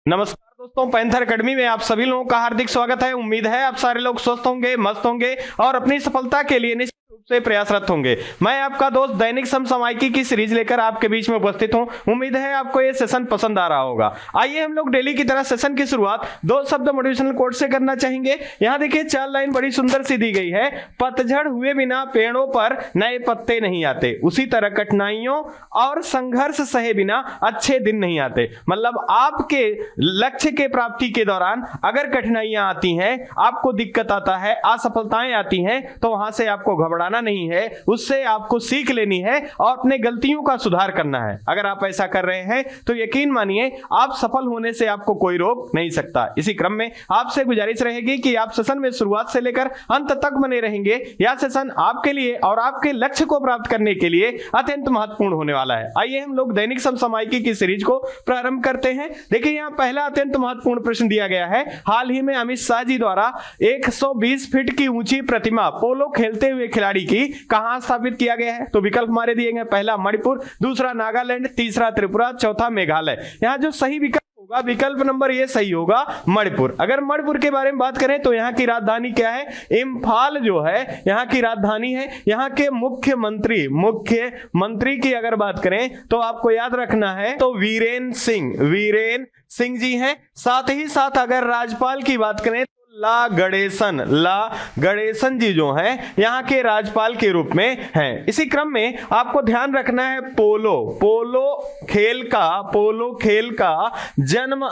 नमस्कार दोस्तों, panther academy में आप सभी लोगों का हार्दिक स्वागत है। उम्मीद है आप सारे लोग स्वस्थ होंगे, मस्त होंगे और अपनी सफलता के लिए निश्चित रूप से प्रयासरत होंगे। मैं आपका दोस्त दैनिक समसामयिकी की सीरीज लेकर आपके बीच में उपस्थित हूं। उम्मीद है आपको ये सेशन पसंद आ रहा होगा। आइए हम लोग डेली की तरह सेशन की शुरुआत दो शब्द मोटिवेशनल कोट से करना चाहेंगे। यहाँ देखिए 4 लाइन बड़ी सुंदर सी दी गई है। पतझड़ हुए बिना पेड़ों पर नए पत्ते नहीं आते, उसी तरह कठिनाइयों और संघर्ष सहे बिना अच्छे दिन नहीं आते। मतलब आपके लक्ष्य के प्राप्ति के दौरान अगर कठिनाइयां आती हैं, आपको दिक्कत आता है, असफलताएं आती हैं, तो वहां से आपको घबराना नहीं है, उससे आपको सीख लेनी है और अपने गलतियों का सुधार करना है। अगर आप ऐसा कर रहे हैं तो यकीन मानिए आप सफल होने से आपको कोई रोक नहीं सकता। इसी क्रम में आपसे गुजारिश रहेगी कि आप सेशन में शुरुआत से लेकर अंत तक बने रहेंगे। यह सेशन आपके लिए और आपके लक्ष्य को प्राप्त करने के लिए अत्यंत महत्वपूर्ण होने वाला है। आइए हम लोग दैनिक समसामयिकी की सीरीज को प्रारंभ करते हैं। देखिए यहाँ पहला अत्यंत महत्वपूर्ण प्रश्न दिया गया है। हाल ही में अमित शाह जी द्वारा 120 फीट की ऊंची प्रतिमा पोलो खेलते हुए खिलाड़ी की कहां स्थापित किया गया है? तो विकल्प हमारे दिए गए, पहला मणिपुर, दूसरा नागालैंड, तीसरा त्रिपुरा, चौथा मेघालय। यहाँ जो सही विकल्प होगा, विकल्प नंबर ये सही होगा, मणिपुर। अगर मणिपुर के बारे में बात करें तो यहाँ की राजधानी क्या है? इम्फाल जो है यहाँ की राजधानी है। यहाँ के मुख्यमंत्री की अगर बात करें तो आपको याद रखना है तो वीरेन सिंह जी हैं। साथ ही साथ अगर राज्यपाल की बात करें तो ला गणेशन जी जो हैं यहाँ के राज्यपाल के रूप में हैं। इसी क्रम में आपको ध्यान रखना है पोलो खेल का जन्म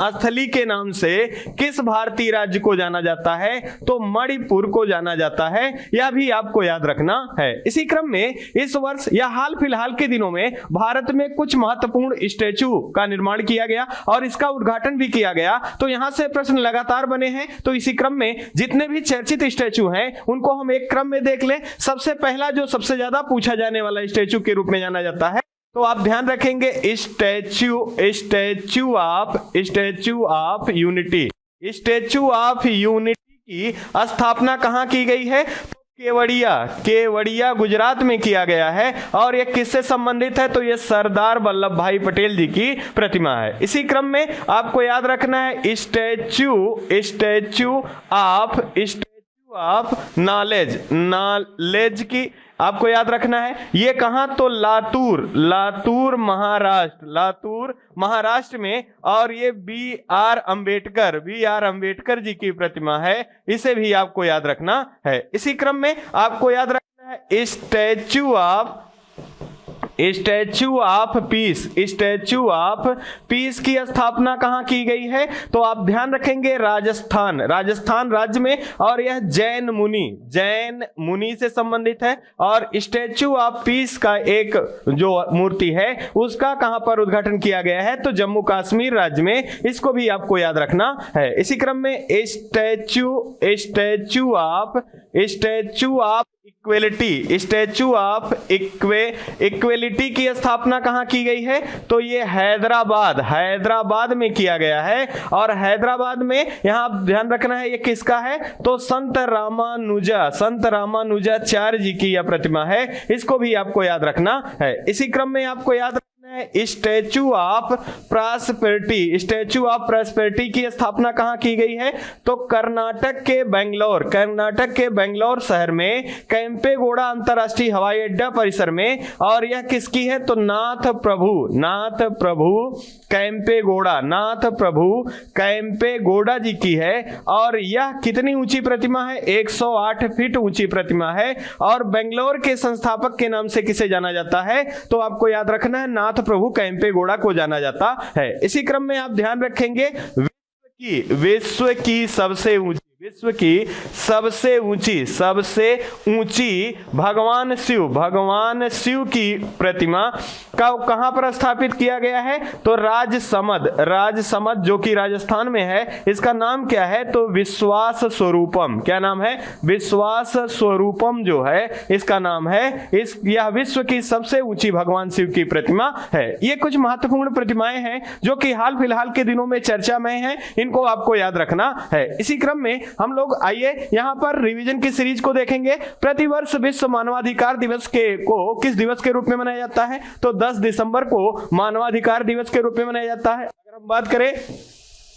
स्थली के नाम से किस भारतीय राज्य को जाना जाता है? तो मणिपुर को जाना जाता है। यह भी आपको याद रखना है। इसी क्रम में इस वर्ष या हाल फिलहाल के दिनों में भारत में कुछ महत्वपूर्ण स्टैचू का निर्माण किया गया और इसका उद्घाटन भी किया गया। तो यहां से प्रश्न लगातार बने हैं। तो इसी क्रम में जितने भी चर्चित स्टैचू हैं उनको हम एक क्रम में देख लें। सबसे पहला जो सबसे ज्यादा पूछा जाने वाला स्टैचू के रूप में जाना जाता है, तो आप ध्यान रखेंगे स्टैचू ऑफ यूनिटी की स्थापना कहां की गई है? केवड़िया गुजरात में किया गया है। और यह किससे संबंधित है? तो यह सरदार वल्लभ भाई पटेल जी की प्रतिमा है। इसी क्रम में आपको याद रखना है स्टैचू ऑफ नॉलेज की आपको याद रखना है। ये कहां? तो लातूर महाराष्ट्र में। और ये बी आर अंबेडकर जी की प्रतिमा है। इसे भी आपको याद रखना है। इसी क्रम में आपको याद रखना है स्टैचू ऑफ पीस की स्थापना कहां की गई है? तो आप ध्यान रखेंगे राजस्थान राज्य में। और यह जैन मुनि से संबंधित है। और स्टैचू ऑफ पीस का एक जो मूर्ति है उसका कहां पर उद्घाटन किया गया है? तो जम्मू कश्मीर राज्य में। इसको भी आपको याद रखना है। इसी क्रम में स्टैचू ऑफ इक्वेलिटी की स्थापना कहां की गई है? तो ये हैदराबाद में किया गया है। और हैदराबाद में यहां आप ध्यान रखना है ये किसका है? तो संत रामानुजाचार्य जी की यह प्रतिमा है। इसको भी आपको याद रखना है। इसी क्रम में आपको याद रखना है स्टैचू ऑफ प्रॉस्पेरिटी की स्थापना कहां की गई है? तो कर्नाटक के बेंगलोर शहर में कैंपेगौड़ा अंतरराष्ट्रीय हवाई अड्डा परिसर में। और यह किसकी है? तो नाथ प्रभु कैंपेगौड़ा जी की है। और यह कितनी ऊंची प्रतिमा है? 108 फीट ऊंची प्रतिमा है। और बेंगलोर के संस्थापक के नाम से किसे जाना जाता है? तो आपको याद रखना है नाथ प्रभु कैंपेगौड़ा को जाना जाता है। इसी क्रम में आप ध्यान रखेंगे विश्व की सबसे ऊंची भगवान शिव की प्रतिमा कहां पर स्थापित किया गया है? तो राजसमंद जो कि राजस्थान में है, इसका नाम क्या है? तो विश्वास स्वरूपम। क्या नाम है? विश्वास स्वरूपम जो है इसका नाम है। यह विश्व की सबसे ऊंची भगवान शिव की प्रतिमा है। ये कुछ महत्वपूर्ण प्रतिमाएं हैं जो कि हाल फिलहाल के दिनों में चर्चा में हैं, इनको आपको याद रखना है। इसी क्रम में हम लोग आइए यहां पर रिवीजन की सीरीज को देखेंगे। प्रतिवर्ष विश्व मानवाधिकार दिवस को किस दिवस के रूप में मनाया जाता है? तो 10 दिसंबर को मानवाधिकार दिवस के रूप में मनाया जाता है। अगर हम बात करें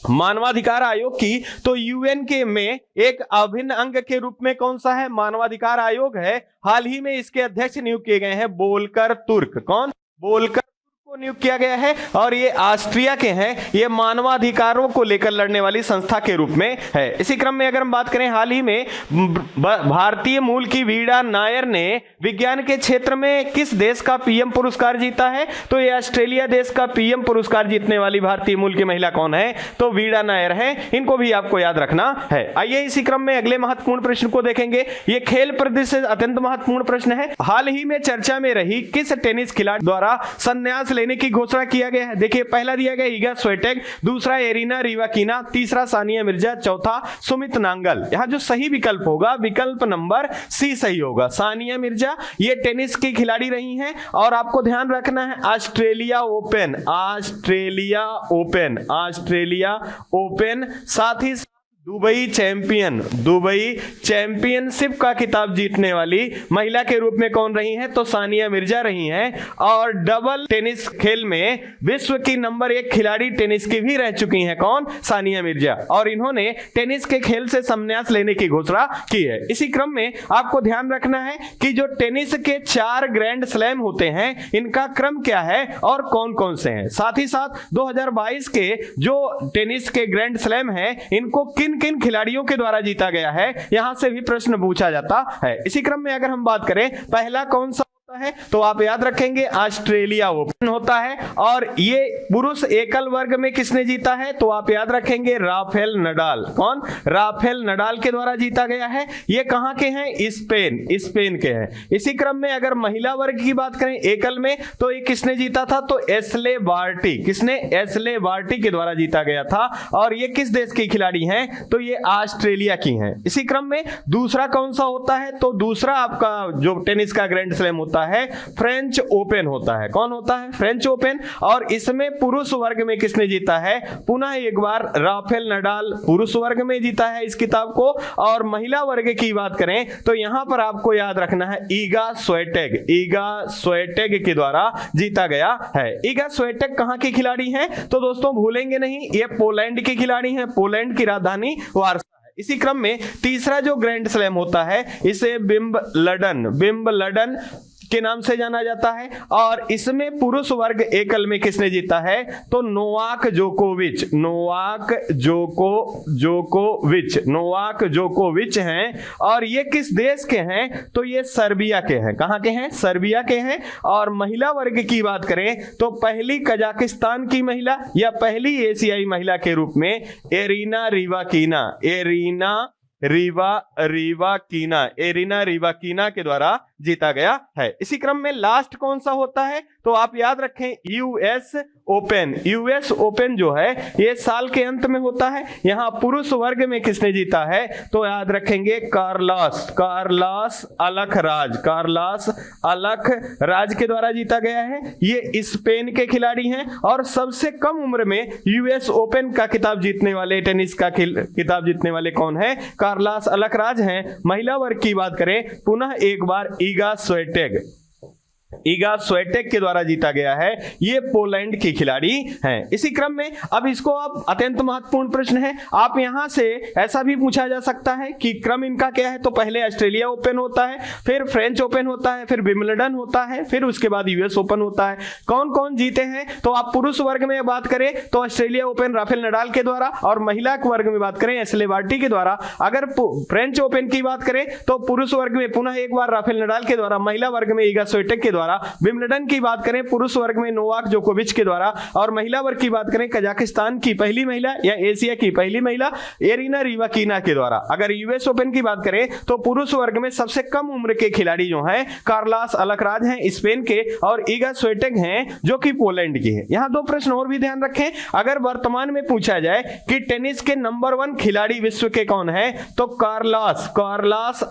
मानवाधिकार आयोग की, तो यूएन के में एक अभिन्न अंग के रूप में कौन सा है? मानवाधिकार आयोग है। हाल ही में इसके अध्यक्ष नियुक्त किए गए हैं वोल्कर तुर्क। कौन? वोल्कर को नियुक्त किया गया है और ये ऑस्ट्रिया के हैं। ये मानवाधिकारों को लेकर लड़ने वाली संस्था के रूप में है। इसी क्रम में अगर हम बात करें, हाल ही में भारतीय मूल की वीणा नायर ने विज्ञान के क्षेत्र में किस देश का पीएम पुरस्कार जीता है? तो ये ऑस्ट्रेलिया देश का पीएम पुरस्कार जीतने वाली भारतीय मूल की महिला कौन है? तो वीणा नायर है। इनको भी आपको याद रखना है। आइए इसी क्रम में अगले महत्वपूर्ण प्रश्न को देखेंगे। ये खेल प्रदृश्य से अत्यंत महत्वपूर्ण प्रश्न है। हाल ही में चर्चा में रही किस टेनिस खिलाड़ी द्वारा संन्यास लेने की घोषणा किया गया है? देखिए, पहला दिया गया ईगा स्विएटेक, दूसरा एरिना रिवाकिना, तीसरा सानिया मिर्जा, चौथा सुमित नांगल। यहां जो सही विकल्प होगा, विकल्प नंबर सी सही होगा। सानिया मिर्जा ये टेनिस की खिलाड़ी रही हैं और आपको ध्यान रखना है ऑस्ट्रेलिया ओपन, साथ ही दुबई चैंपियनशिप का खिताब जीतने वाली महिला के रूप में कौन रही हैं? तो सानिया मिर्जा रही हैं। और डबल टेनिस खेल में विश्व की नंबर 1 खिलाड़ी टेनिस की भी रह चुकी हैं। कौन? सानिया मिर्जा। और इन्होंने टेनिस के खेल से संन्यास लेने की घोषणा की है। इसी क्रम में आपको ध्यान रखना है कि जो टेनिस के 4 ग्रैंड स्लैम होते हैं, इनका क्रम क्या है और कौन कौन से हैं। साथ ही साथ 2022 के जो टेनिस के ग्रैंड स्लैम हैं, इनको किन खिलाड़ियों के द्वारा जीता गया है, यहां से भी प्रश्न पूछा जाता है। इसी क्रम में अगर हम बात करें, पहला कौन सा है? तो आप याद रखेंगे ऑस्ट्रेलिया ओपन होता है। और ये पुरुष एकल वर्ग में किसने जीता है? तो आप याद रखेंगे राफेल नडाल। कौन? राफेल नडाल के द्वारा जीता गया है। ये कहां के हैं? स्पेन के हैं। इसी क्रम में अगर महिला वर्ग की बात करें एकल में, तो ये किसने जीता था? तो एशले बार्टी। किसने? एशले बार्टी के द्वारा जीता गया था। और ये किस देश की खिलाड़ी हैं? तो ये ऑस्ट्रेलिया की हैं। इसी क्रम में दूसरा कौन सा होता है? तो दूसरा आपका जो टेनिस का ग्रैंड स्लैम होता है फ्रेंच ओपन होता है। कौन होता है? French open. और इसमें पुरुष वर्ग में किसने जीता है? पुनः एक बार राफेल नडाल पुरुष वर्ग में जीता है इस किताब को। और महिला वर्ग की बात करें तो यहां पर आपको याद रखना है ईगा स्विएटेक के द्वारा जीता गया है। ईगा स्विएटेक कहां की खिलाड़ी हैं? तो दोस्तों भूलेंगे नहीं, ये पोलैंड की खिलाड़ी हैं। पोलैंड की राजधानी वार्सा। इसी क्रम में तीसरा जो ग्रैंड स्लैम होता है, इसे विंबलडन के नाम से जाना जाता है। और इसमें पुरुष वर्ग एकल में किसने जीता है? तो नोवाक जोकोविच हैं। और ये किस देश के हैं? तो ये सर्बिया के हैं। कहां के हैं? सर्बिया के हैं। और महिला वर्ग की बात करें तो पहली कजाकिस्तान की महिला या पहली एशियाई महिला के रूप में एरिना रिवाकीना के द्वारा जीता गया है। इसी क्रम में लास्ट कौन सा होता है? तो आप याद रखें यूएस ओपन जो है ये साल के अंत में होता है। यहां पुरुष वर्ग में किसने जीता है? तो याद रखेंगे कार्लास अलखराज के द्वारा जीता गया है। ये स्पेन के खिलाड़ी हैं और सबसे कम उम्र में यूएस ओपन का खिताब जीतने वाले, टेनिस का खिताब जीतने वाले कौन है? कार्लास अलखराज हैं। महिला वर्ग की बात करें पुनः एक बार ईगा स्विएटेक के द्वारा जीता गया है। ये पोलैंड की खिलाड़ी हैं। इसी क्रम में अब इसको आप अत्यंत महत्वपूर्ण प्रश्न है, आप यहां से ऐसा भी पूछा जा सकता है कि क्रम इनका क्या है? तो पहले ऑस्ट्रेलिया ओपन होता है, फिर फ्रेंच ओपन होता है, फिर विंबलडन होता है, फिर उसके बाद यूएस ओपन होता है। कौन कौन जीते हैं? तो आप पुरुष वर्ग में बात करें तो ऑस्ट्रेलिया ओपन राफेल नडाल के द्वारा, और महिला वर्ग में बात करें एशले बार्टी के द्वारा। अगर फ्रेंच ओपन की बात करें तो पुरुष वर्ग में पुनः एक बार राफेल नडाल के द्वारा, महिला वर्ग में ईगा स्विएटेक के द्वारा द्वारा, विंबलडन की बात करें पुरुष वर्ग में नोवाक जोकोविच के द्वारा, और महिला वर्ग की बात करें कजाकिस्तान की पहली महिला या एशिया की पहली महिला एरिना रिवाकिना के द्वारा। अगर यूएस ओपन की बात करें तो पुरुष वर्ग में सबसे कम उम्र के खिलाड़ी जो हैं कार्लोस अल्कराज हैं स्पेन के, और इगा स्विएटेक हैं जो कि पोलैंड की है। यहां दो प्रश्न और भी ध्यान रखें, अगर वर्तमान में पूछा जाए कि टेनिस के नंबर 1 खिलाड़ी विश्व के कौन है, तो कार्लोस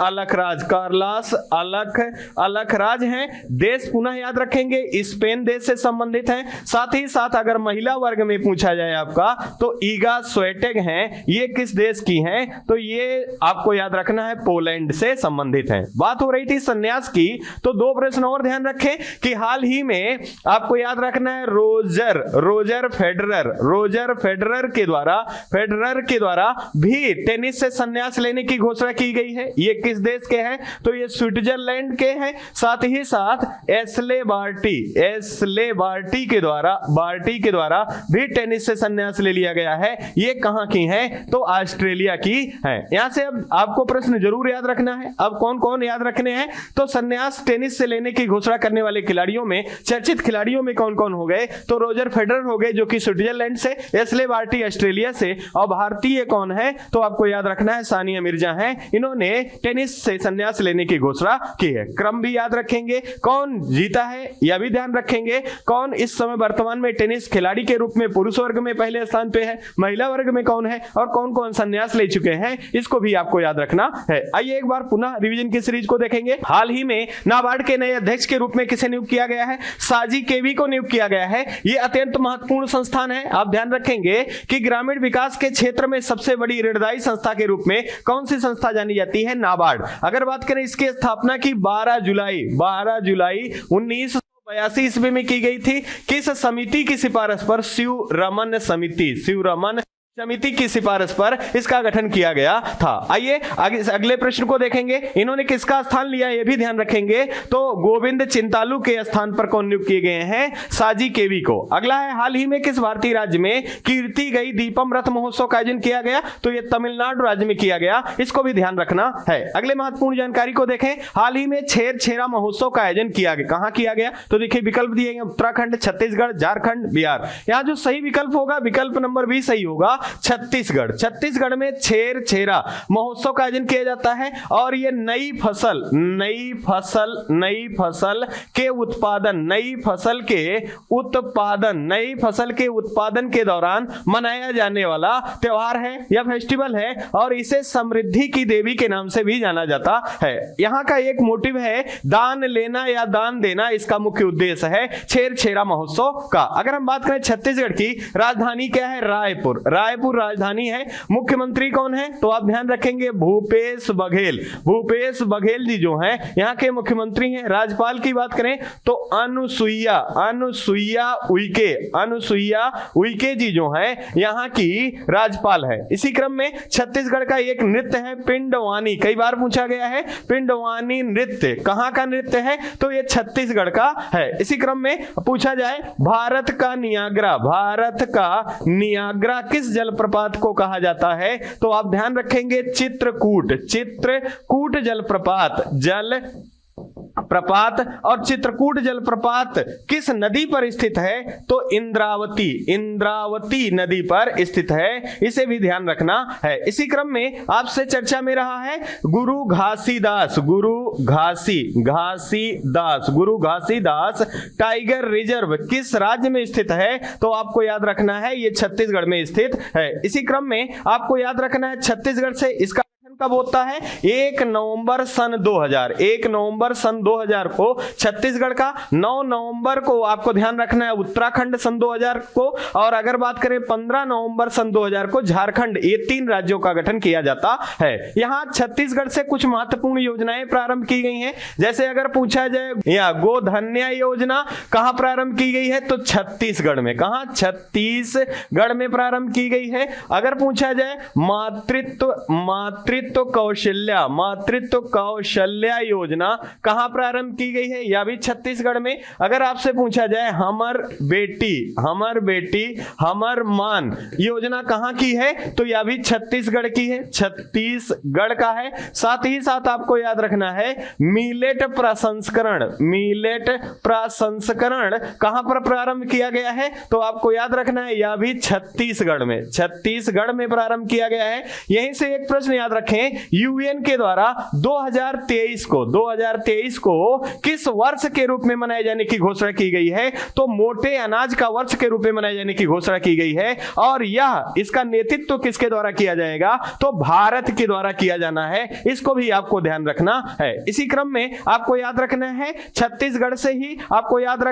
अल्कराज हैं। देश पुनः याद रखेंगे स्पेन देश से संबंधित है। साथ ही साथ अगर महिला वर्ग में पूछा जाए आपका तो इगा स्विएटेक हैं, ये किस देश की हैं, तो ये आपको याद रखना है पोलैंड से संबंधित है। बात हो रही थी संन्यास की, तो दो प्रश्न और ध्यान रखें कि हाल ही में आपको याद रखना है रोजर फेडरर के द्वारा भी टेनिस से संन्यास लेने की घोषणा की गई है। ये किस देश के हैं, तो ये स्विट्जरलैंड के हैं। साथ ही साथ एशले बार्टी के द्वारा भी टेनिस से संन्यास ले लिया गया है। ये कहां की हैं, तो ऑस्ट्रेलिया की हैं। यहां से अब आपको प्रश्न जरूर याद रखना है। अब कौन कौन याद रखने हैं, तो संन्यास टेनिस से लेने की घोषणा करने वाले खिलाड़ियों में, चर्चित खिलाड़ियों में कौन कौन हो गए, तो रोजर फेडरर हो गए जो कि स्विट्जरलैंड से, एशले बार्टी ऑस्ट्रेलिया से, और भारतीय कौन है, तो आपको याद रखना है सानिया मिर्जा हैं। इन्होंने टेनिस से संन्यास लेने की घोषणा की है। क्रम भी याद रखेंगे, कौन जीता है यह भी ध्यान रखेंगे, कौन इस समय वर्तमान में टेनिस खिलाड़ी के रूप में पुरुष वर्ग में पहले स्थान पे है, महिला वर्ग में कौन है, और कौन कौन संन्यास ले चुके हैं, इसको भी आपको याद रखना है। आइए एक बार पुनः रिवीजन की सीरीज को देखेंगे। हाल ही में नाबार्ड के नए अध्यक्ष के रूप में किसे नियुक्त किया गया है, साजी केवी को नियुक्त किया गया है। ये अत्यंत महत्वपूर्ण संस्थान है। आप ध्यान रखेंगे कि ग्रामीण विकास के क्षेत्र में सबसे बड़ी ऋणदायी संस्था के रूप में कौन सी संस्था जानी जाती है, नाबार्ड। अगर बात करें इसकी स्थापना की 12 जुलाई 1982 ईस्वी में की गई थी। किस समिति की सिफारिश पर, शिवरमन समिति की सिफारिश पर इसका गठन किया गया था। आइए अगले प्रश्न को देखेंगे। इन्होंने किसका स्थान लिया यह भी ध्यान रखेंगे, तो गोविंद चिंतालू के स्थान पर कौन नियुक्त किए गए हैं, साजी केवी को। अगला है, हाल ही में किस भारतीय राज्य में कीर्ति गई दीपम रथ महोत्सव का आयोजन किया गया, तो यह तमिलनाडु राज्य में किया गया। इसको भी ध्यान रखना है। अगले महत्वपूर्ण जानकारी को देखें, हाल ही में छेरा महोत्सव का आयोजन किया गया, कहां किया गया, तो देखिए विकल्प दिए गए उत्तराखंड, छत्तीसगढ़, झारखंड, बिहार। यहां जो सही विकल्प होगा, विकल्प नंबर बी सही होगा, छत्तीसगढ़ में छेरा महोत्सव का आयोजन किया जाता है। और ये नई फसल के उत्पादन के दौरान मनाया जाने वाला त्योहार है या फेस्टिवल है, और इसे समृद्धि की देवी के नाम से भी जाना जाता है। यहाँ का एक मोटिव है दान लेना या दान देना, इसका मुख्य उद्देश्य है छेरा महोत्सव का। अगर हम बात करें छत्तीसगढ़ की, राजधानी क्या है, रायपुर राजधानी है। मुख्यमंत्री कौन है, तो आप ध्यान रखेंगे भूपेश बघेल जी जो हैं यहाँ के मुख्यमंत्री हैं। राज्यपाल की बात करें तो अनुसुईया उइके जी जो हैं यहाँ की राज्यपाल है। इसी क्रम में छत्तीसगढ़ का एक नृत्य है पिंडवानी, कई बार पूछा गया है, पिंडवानी नृत्य कहाँ का नृत्य है, तो ये छत्तीसगढ़ का है। इसी क्रम में पूछा जाए भारत का नियाग्रा किस जलप्रपात को कहा जाता है, तो आप ध्यान रखेंगे चित्रकूट जलप्रपात। और चित्रकूट जलप्रपात किस नदी पर स्थित है, तो इंद्रावती नदी पर स्थित है, इसे भी ध्यान रखना है। इसी क्रम में आपसे चर्चा में रहा है गुरु घासीदास टाइगर रिजर्व किस राज्य में स्थित है, तो आपको याद रखना है ये छत्तीसगढ़ में स्थित है। इसी क्रम में आपको याद रखना है छत्तीसगढ़ से इसका कब होता है, 1 नवंबर सन 2000 को छत्तीसगढ़ का, 9 नवंबर को आपको ध्यान रखना है उत्तराखंड सन 2000 को, और अगर बात करें 15 नवंबर सन 2000 को झारखंड। ये 3 राज्यों का गठन किया जाता है। यहाँ छत्तीसगढ़ से कुछ महत्वपूर्ण योजनाएं प्रारंभ की गई हैं। जैसे अगर पूछा जाए या गोधन्या योजना कहां प्रारंभ की गई है, तो छत्तीसगढ़ में। कहां, छत्तीसगढ़ में प्रारंभ की गई है। अगर पूछा जाए मातृत्व मातृत्व कौशल्या योजना कहां प्रारंभ की गई है? यह भी छत्तीसगढ़ में। अगर आपसे पूछा जाए हमर बेटी हमर मान योजना कहां की है, तो यह भी छत्तीसगढ़ की है, छत्तीसगढ़ का है। साथ ही साथ आपको याद रखना है मिलेट प्रसंस्करण कहां पर प्रारंभ किया गया है, तो आपको याद रखना है यह भी छत्तीसगढ़ में प्रारंभ किया गया है। यहीं से एक प्रश्न याद रखें, यूएन के द्वारा 2023 को किस वर्ष के रूप में मनाए जाने की घोषणा की गई है, तो मोटे अनाज का वर्ष के रूप में मनाए जाने की घोषणा की गई है। और इसका नेतृत्व किसके द्वारा किया जाएगा, तो भारत के द्वारा किया जाना है। इसको भी आपको ध्यान रखना है। इसी क्रम में आपको याद रखना है छत्तीसगढ़ से ही आपको याद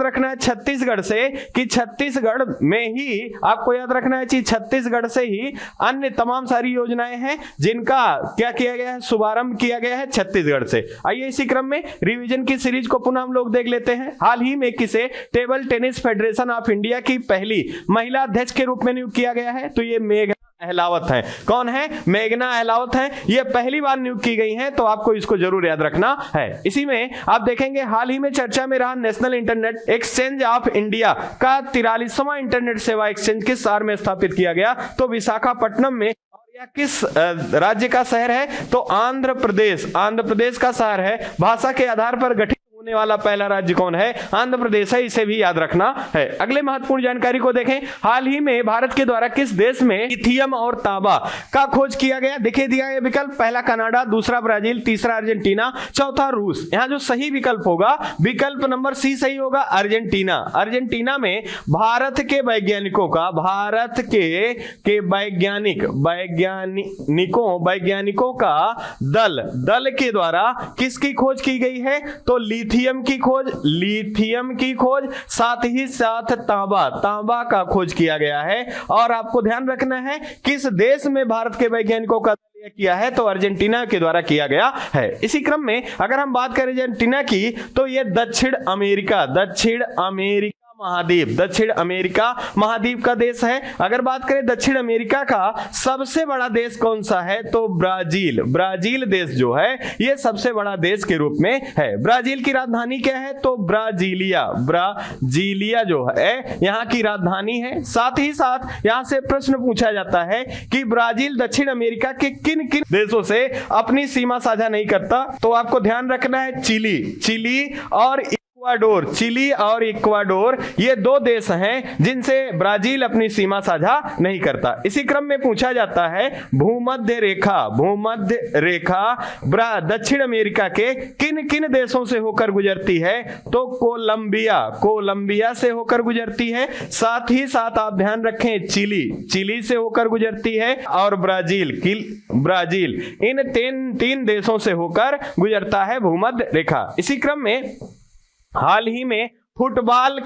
रखना है छत्तीसगढ़ से कि छत्तीसगढ़ में ही आपको याद रखना है कि छत्तीसगढ़ से ही अन्य तमाम सारी योजनाएं हैं जिनका क्या किया गया है, शुभारंभ किया गया है छत्तीसगढ़ से। आइए इसी क्रम में रिवीजन की सीरीज को पुनः हम लोग देख लेते हैं। हाल ही में किसे table tennis federation of India की पहली महिला अध्यक्ष के रूप में नियुक्त किया गया है, तो ये मेघना अहलावत है। कौन है? मेघना अहलावत है। ये पहली बार नियुक्त की गई हैं, तो आपको इसको जरूर याद रखना है। इसी में आप देखेंगे हाल ही में चर्चा में रहा national internet exchange of India का 43वां इंटरनेट सेवा एक्सचेंज किस शहर में स्थापित किया गया, तो विशाखापट्टनम में। और यह किस राज्य का शहर है, तो आंध्र प्रदेश का शहर है। भाषा के आधार पर गठित होने वाला पहला राज्य कौन है? आंध्र प्रदेश है। इसे भी याद रखना है। अगले महत्वपूर्ण जानकारी को देखें, हाल ही में भारत के द्वारा किस देश में लिथियम और तांबा का खोज किया गया? देखिए दिया गया विकल्प, पहला कनाडा, दूसरा ब्राजील, तीसरा अर्जेंटीना, चौथा रूस। यहां जो सही विकल्प होगा, विकल्प नंबर सी सही होगा, अर्जेंटीना। अर्जेंटीना में भारत के वैज्ञानिकों का दल के द्वारा किसकी खोज की गई है, तो लिथियम की खोज, साथ ही साथ तांबा का खोज किया गया है। और आपको ध्यान रखना है किस देश में भारत के वैज्ञानिकों का किया है, तो अर्जेंटीना के द्वारा किया गया है। इसी क्रम में अगर हम बात करें अर्जेंटीना की, तो यह दक्षिण अमेरिका महाद्वीप का देश है। अगर बात करें दक्षिण अमेरिका का सबसे बड़ा देश कौन सा है, तो ब्राजील देश जो है यह सबसे बड़ा देश के रूप में है। ब्राजील की राजधानी क्या है, तो ब्राजीलिया जो है यहां की राजधानी है। साथ ही साथ यहां से प्रश्न पूछा जाता है कि ब्राजील दक्षिण अमेरिका के किन किन देशों से अपनी सीमा साझा नहीं करता, तो आपको ध्यान रखना है चिली और इक्वाडोर ये दो देश हैं जिनसे ब्राजील अपनी सीमा साझा नहीं करता। इसी क्रम में पूछा जाता है भूमध्य रेखा दक्षिण अमेरिका के किन किन देशों से होकर गुजरती है, तो कोलंबिया से होकर गुजरती है। साथ ही साथ आप ध्यान रखें चिली से होकर गुजरती है, और ब्राजील इन तीन देशों से होकर गुजरता है भूमध्य रेखा। इसी क्रम में हाल ही में फुटबॉल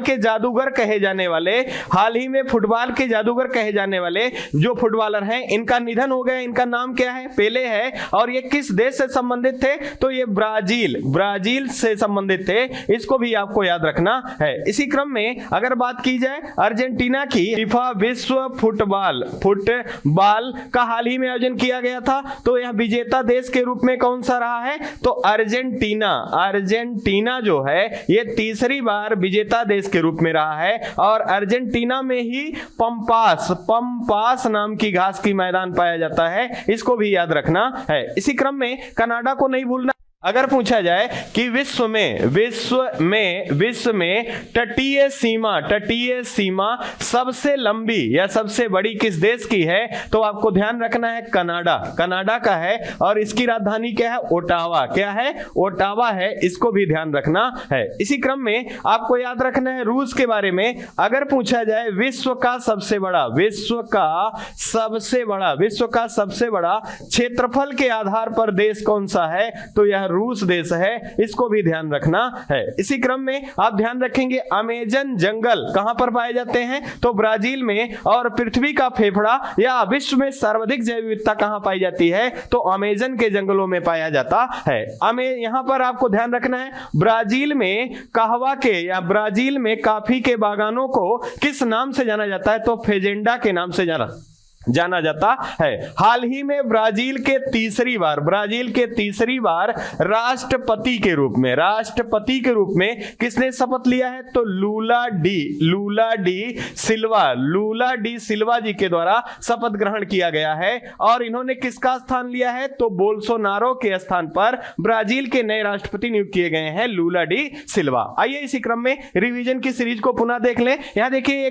के जादूगर कहे जाने वाले जो फुटबॉलर हैं, इनका निधन हो गया। इनका नाम क्या है? पेले है। और ये किस देश से संबंधित थे, तो ये ब्राजील से संबंधित थे। इसको भी आपको याद रखना है। इसी क्रम में अगर बात की जाए अर्जेंटीना की, फीफा विश्व फुटबॉल का हाल ही में आयोजन किया गया था, तो यह विजेता देश के रूप में कौन सा रहा है, तो अर्जेंटीना जो है ये तीसरी बार विजेता देश के रूप में रहा है। और अर्जेंटीना में ही पंपास नाम की घास की मैदान पाया जाता है। इसको भी याद रखना है। इसी क्रम में कनाडा को नहीं भूलना। अगर पूछा जाए कि विश्व में तटीय सीमा सबसे लंबी या सबसे बड़ी किस देश की है, तो आपको ध्यान रखना है कनाडा का है। और इसकी राजधानी क्या है? ओटावा है। इसको भी ध्यान रखना है। इसी क्रम में आपको याद रखना है रूस के बारे में। अगर पूछा जाए विश्व का सबसे बड़ा क्षेत्रफल के आधार पर देश कौन सा है, तो यह रूस देश है। इसको भी ध्यान रखना है। इसी क्रम में आप ध्यान रखेंगे अमेजन जंगल कहां पर पाए जाते हैं, तो ब्राजील में। और पृथ्वी का फेफड़ा या विश्व में सर्वाधिक जैव विविधता कहां पाई जाती है, तो अमेजन के जंगलों में पाया जाता है। यहां पर आपको ध्यान रखना है ब्राजील में कहवा के या ब्राजील में कॉफी के बागानों को किस नाम से जाना जाता है, तो फेजेंडा के नाम से जाना जाना जाता है। हाल ही में ब्राजील के तीसरी बार राष्ट्रपति के रूप में किसने शपथ लिया है? तो लूला डी सिल्वा जी के द्वारा शपथ ग्रहण किया गया है। और इन्होंने किसका स्थान लिया है? तो बोल्सोनारो के स्थान पर ब्राजील के नए राष्ट्रपति नियुक्त किए गए हैं, लूला डी सिल्वा। आइए इसी क्रम में रिवीजन की सीरीज को पुनः देख लें। यहां देखिए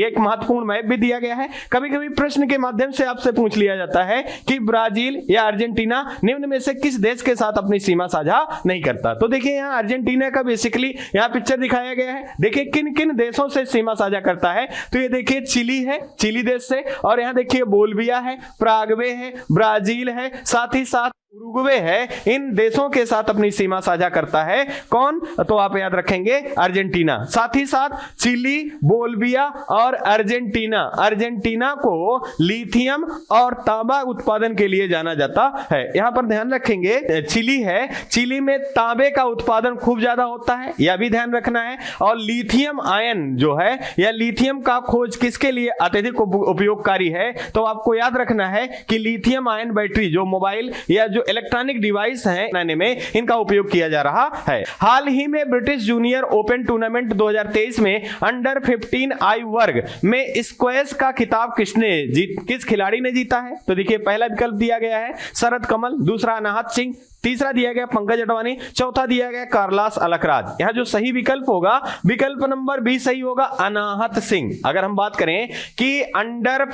एक महत्वपूर्ण मैप भी दिया गया है। कभी कभी प्रश्न के माध्यम से आपसे पूछ लिया जाता है कि ब्राजील या अर्जेंटीना निम्न में से किस देश के साथ अपनी सीमा साझा नहीं करता। तो देखिए यहां अर्जेंटीना का बेसिकली यहां पिक्चर दिखाया गया है। देखिए किन किन देशों से सीमा साझा करता है। तो ये देखिए चिली है, चिली देश से, और यहां देखिए बोलिविया है, पराग्वे है, ब्राजील है, साथ ही साथ उरुग्वे है। इन देशों के साथ अपनी सीमा साझा करता है कौन? तो आप याद रखेंगे अर्जेंटीना। साथ ही साथ चिली, बोलिविया और अर्जेंटीना को लिथियम और तांबा उत्पादन के लिए जाना जाता है। यहां पर ध्यान रखेंगे चिली है, चिली में तांबे का उत्पादन खूब ज्यादा होता है, यह भी ध्यान रखना है। और लिथियम आयन जो है या लिथियम का खोज किसके लिए अत्यधिक उपयोगकारी है? तो आपको याद रखना है कि लिथियम आयन बैटरी जो मोबाइल या जो इलेक्ट्रॉनिक डिवाइस हैं बनाने में इनका उपयोग किया जा रहा है। हाल ही में ब्रिटिश जूनियर ओपन टूर्नामेंट 2023 में अंडर 15 आयु वर्ग में स्क्वैश का खिताब किस खिलाड़ी ने जीता है? तो देखिए पहला विकल्प दिया गया है शरद कमल, दूसरा अनाहत सिंह, तीसरा दिया गया पंकज अडवाणी, चौथा दिया गया कार्लास अलकराज। यहां जो सही विकल्प होगा, विकल्प नंबर बी सही होगा, अनाहत सिंह। अगर हम बात करें कि अंडर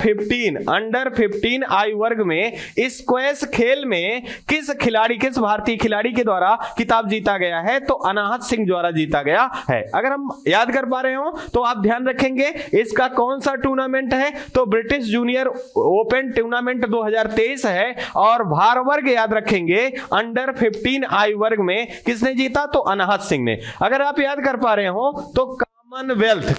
15 आयु वर्ग में स्क्वैश खेल में किस भारतीय खिलाड़ी के द्वारा खिताब जीता गया है? तो अनाहत सिंह द्वारा जीता गया है। अगर हम याद कर पा रहे हो तो आप ध्यान रखेंगे इसका कौन सा टूर्नामेंट है? तो ब्रिटिश जूनियर ओपन टूर्नामेंट 2023 है। और भार वर्ग याद रखेंगे अंडर 15 आयु वर्ग में किसने जीता? तो अनाहत सिंह ने। अगर आप याद कर पा रहे हो तो कॉमनवेल्थ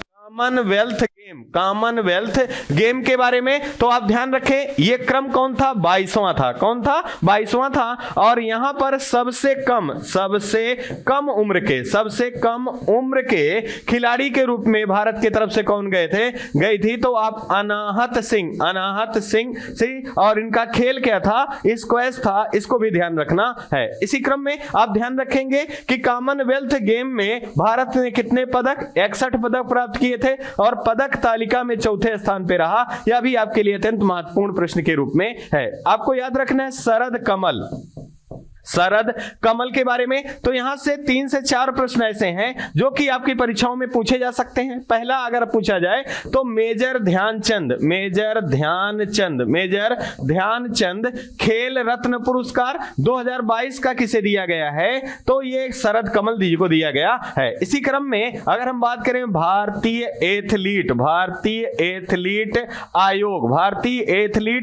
गेम के बारे में तो आप ध्यान रखें, यह क्रम कौन था? 22वां था। कौन था? 22वां था। और यहां पर सबसे कम उम्र के खिलाड़ी के रूप में भारत की तरफ से कौन गई थी? तो आप अनाहत सिंह से। और इनका खेल क्या था? स्क्वैश था। इसको भी ध्यान रखना है। इसी क्रम में आप ध्यान रखेंगे कि कॉमनवेल्थ गेम में भारत ने कितने पदक? 61 पदक प्राप्त किए थे और पदक तालिका में चौथे स्थान पे रहा। यह भी आपके लिए अत्यंत महत्वपूर्ण प्रश्न के रूप में है। आपको याद रखना है शरद कमल के बारे में। तो यहां से 3 से 4 प्रश्न ऐसे हैं जो कि आपकी परीक्षाओं में पूछे जा सकते हैं। पहला अगर पूछा जाए तो मेजर ध्यानचंद खेल रत्न पुरस्कार 2022 का किसे दिया गया है? तो ये शरद कमल जी को दिया गया है। इसी क्रम में अगर हम बात करें भारतीय एथलीट